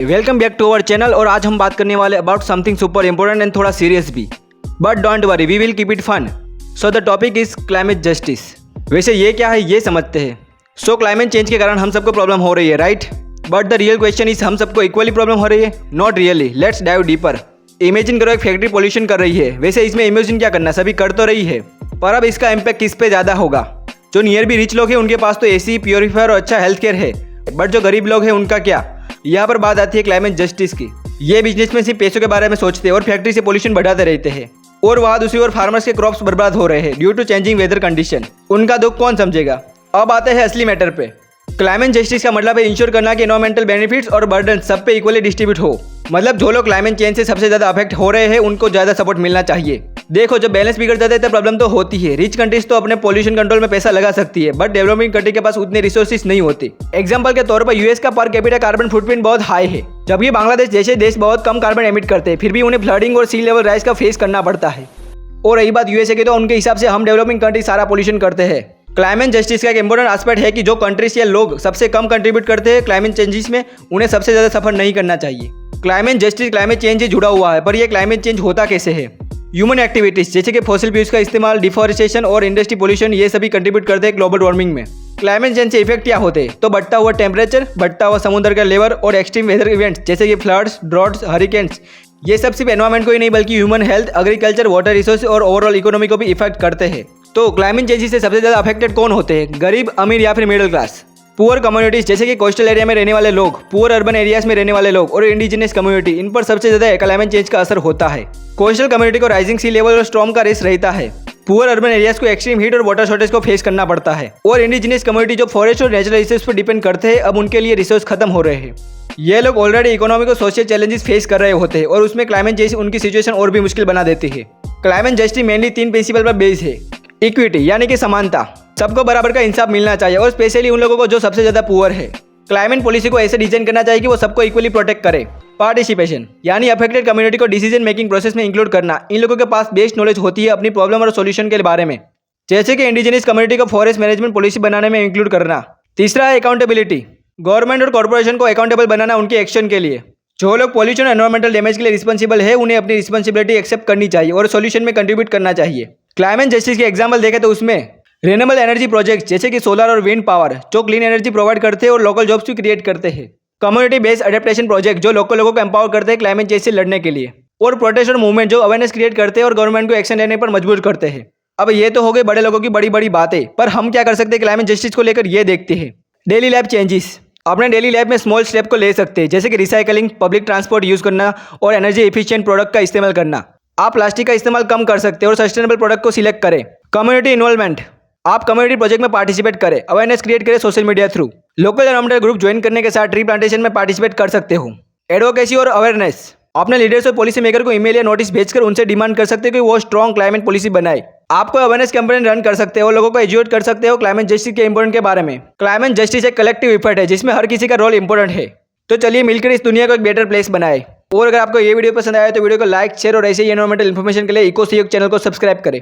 Welcome back to our channel. और आज हम बात करने वाले about something super important and थोड़ा सीरियस भी, but don't worry, we will keep it fun. So the topic is climate justice. वैसे ये क्या है ये समझते हैं। सो क्लाइमेट चेंज के कारण हम सबको प्रॉब्लम हो रही है, right? But the real question is हम सबको इक्वली प्रॉब्लम हो रही है? Not really. Let's dive deeper. Imagine करो एक फैक्ट्री पोल्यूशन कर रही है। वैसे इसमें इमेजिन क्या करना, सभी कर तो रही है, पर अब इसका इम्पैक्ट किस पे ज़्यादा होगा? जो नियर भी रिच लोग हैं उनके पास तो एसी, प्योरीफायर और अच्छा हेल्थ केयर है, बट जो गरीब लोग हैं उनका क्या? यहाँ पर बात आती है क्लाइमेट जस्टिस की। ये बिजनेसमैन सिर्फ पैसों के बारे में सोचते हैं और फैक्ट्री से पोल्यूशन बढ़ाते रहते हैं, और वहाँ दूसरी ओर फार्मर्स के क्रॉप्स बर्बाद हो रहे हैं due to changing weather condition. उनका दुख कौन समझेगा? अब आते हैं असली मैटर पे। क्लाइमेट जस्टिस का मतलब है इंश्योर करना कि एनवायरमेंटल बेनिफिट्स और बर्डन सब पे इक्वली डिस्ट्रीब्यूट हो। मतलब जो लोग क्लाइमेट चेंज से सबसे ज़्यादा अफेक्ट हो रहे हैं उनको ज़्यादा सपोर्ट मिलना चाहिए। देखो, जब बैलेंस बिगड़ जाता है तो प्रॉब्लम तो होती है। रिच कंट्रीज तो अपने पोल्यूशन कंट्रोल में पैसा लगा सकती है, बट डेवलपिंग कंट्री के पास उतने रिसोर्सेज नहीं होते। एग्जांपल के तौर पर यूएस का पर कैपिटा कार्बन फुटप्रिंट बहुत हाई है, जबकि बांग्लादेश जैसे देश बहुत कम कार्बन एमिट करते हैं, फिर भी उन्हें फ्लडिंग और सी लेवल राइज का फेस करना पड़ता है। और रही बात यूएसए की, तो उनके हिसाब से हम डेवलपिंग कंट्री सारा पोल्यूशन करते हैं। क्लाइमेट जस्टिस का एक इंपॉर्टेंट एस्पेक्ट है कि जो कंट्रीज या लोग सबसे कम कंट्रीब्यूट करते हैं क्लाइमेट चेंजेस में, उन्हें सबसे ज़्यादा सफर नहीं करना चाहिए। क्लाइमेट जस्टिस क्लाइमेट चेंज से जुड़ा हुआ है, पर यह क्लाइमेट चेंज होता कैसे है? ह्यूमन एक्टिविटीज जैसे कि फॉसिल फ्यूल्स का इस्तेमाल, डिफॉरेस्टेशन और इंडस्ट्री पोल्यूशन, ये सभी कंट्रीब्यूट करते हैं ग्लोबल वार्मिंग में। क्लाइमेट चेंज से इफेक्ट क्या होते हैं? तो बढ़ता हुआ टेम्परेचर, बढ़ता हुआ समुद्र का लेवल और एक्सट्रीम वेदर इवेंट्स जैसे कि फ्लड्स, ड्रॉट्स, हरिकेन्स, ये सब सिर्फ एनवायरमेंट को ही नहीं बल्कि human health, agriculture, water resource और ओवरऑल इकोनॉमी को भी इफेक्ट करते हैं। तो क्लाइमेट चेंज से सबसे ज़्यादा अफेक्टेड कौन होते हैं? गरीब, अमीर या फिर मिडिल क्लास? पुअर कम्युनिटीज जैसे कि कोस्टल एरिया में रहने वाले लोग, पुअर अर्बन एरियाज में रहने वाले लोग और इंडिजिनस कम्युनिटी, इन पर सबसे ज्यादा क्लाइमेट चेंज का असर होता है। कोस्टल कम्युनिटी को राइजिंग सी लेवल और स्टॉर्म का रिस्क रहता है। पुअर अर्बन एरियाज को एक्सट्रीम हीट और वाटर शॉर्टेज को फेस करना पड़ता है। और इंडिजिनस कम्युनिटी जो फॉरेस्ट और नेचुरल रिसोर्स पर डिपेंड करते हैं, अब उनके लिए रिसोर्स खत्म हो रहे हैं। ये लोग ऑलरेडी इकोनॉमिक और सोशल चैलेंजेस फेस कर रहे होते हैं, और उसमें क्लाइमेट चेंज उनकी सिचुएशन और भी मुश्किल बना देती है। क्लाइमेट जस्टिस मेनली 3 प्रिंसिपल पर बेस्ड है। इक्विटी यानी कि समानता, सबको बराबर का इंसाफ मिलना चाहिए, और स्पेशली उन लोगों को जो सबसे ज्यादा पुअर है। क्लाइमेट पॉलिसी को ऐसे डिजाइन करना चाहिए कि वो सबको इक्वली प्रोटेक्ट करे। पार्टिसिपेशन यानी अफेक्टेड कम्युनिटी को डिसीजन मेकिंग प्रोसेस में इंक्लूड करना। इन लोगों के पास बेस्ट नॉलेज होती है अपनी प्रॉब्लम और सॉल्यूशन के बारे में, जैसे कि इंडिजिनस कम्युनिटी को फॉरेस्ट मैनेजमेंट पॉलिसी बनाने में इंक्लूड करना। तीसरा है अकाउंटेबिलिटी, गवर्नमेंट और कॉर्पोरेशन को अकाउंटेबल बनाना उनके एक्शन के लिए। जो लोग पॉल्यूशन और एनवायरमेंटल डैमेज के लिए रिस्पॉन्सिबल है, उन्हें अपनी रिस्पॉन्सिबिलिटी एक्सेप्ट करनी चाहिए और सॉल्यूशन में कंट्रीब्यूट करना चाहिए। क्लाइमेट जस्टिस के एग्जाम्पल देखें तो उसमें रिन्यूएबल एनर्जी प्रोजेक्ट जैसे कि सोलर और विंड पावर, जो क्लीन एनर्जी प्रोवाइड करते हैं और लोकल जॉब्स भी क्रिएट करते हैं। कम्युनिटी बेस्ड अडेप्टेशन प्रोजेक्ट जो लोकल लोगों को एम्पावर करते हैं क्लाइमेट चेंज से लड़ने के लिए। और प्रोटेस्ट और मूवमेंट जो अवेयरनेस क्रिएट करते हैं और गवर्नमेंट को एक्शन लेने पर मजबूर करते हैं। अब ये तो हो गए बड़े लोगों की बड़ी बड़ी बातें, पर हम क्या कर सकते हैं क्लाइमेट जस्टिस को लेकर, ये देखते हैं। Daily life changes. अपने डेली लाइफ में स्मॉल स्टेप को ले सकते हैं, जैसे कि रिसाइकलिंग, पब्लिक ट्रांसपोर्ट यूज करना और एनर्जी एफिशिएंट प्रोडक्ट का इस्तेमाल करना। आप प्लास्टिक का इस्तेमाल कम कर सकते हैं और सस्टेनेबल प्रोडक्ट को सिलेक्ट करें। कम्युनिटी इन्वॉल्वमेंट, आप कम्युनिटी प्रोजेक्ट में पार्टिसिपेट करें, अवेयरनेस क्रिएट करें social media through. Local environmental group join करने के साथ ट्री प्लांटेशन में पार्टिसिपेट कर सकते हो। एडवोकेसी और अवेयरनेस, अपने लीडर्स और पॉलिसी मेकर को ईमेल या नोटिस भेजकर उनसे डिमांड कर सकते हो कि वो स्ट्रॉन्ग क्लाइमेट पॉलिसी बनाए। आपको अवेयरनेस कैंपेन रन कर सकते हो और लोगों को एजुकेट कर सकते हो क्लाइमेट जस्टिस के इंपॉर्टेंट के बारे में। क्लाइमेट जस्टिस एक कलेक्टिव इफर्ट है जिसमें हर किसी का रोल इंपॉर्टेंट है। तो चलिए मिलकर इस दुनिया को एक बेटर प्लेस बनाए। और अगर आपको ये वीडियो पसंद आया तो वीडियो को लाइक, शेयर और ऐसे ही एनवायरमेंटल इन्फॉर्मेशन के लिए इको सहयोग चैनल को सब्सक्राइब करें।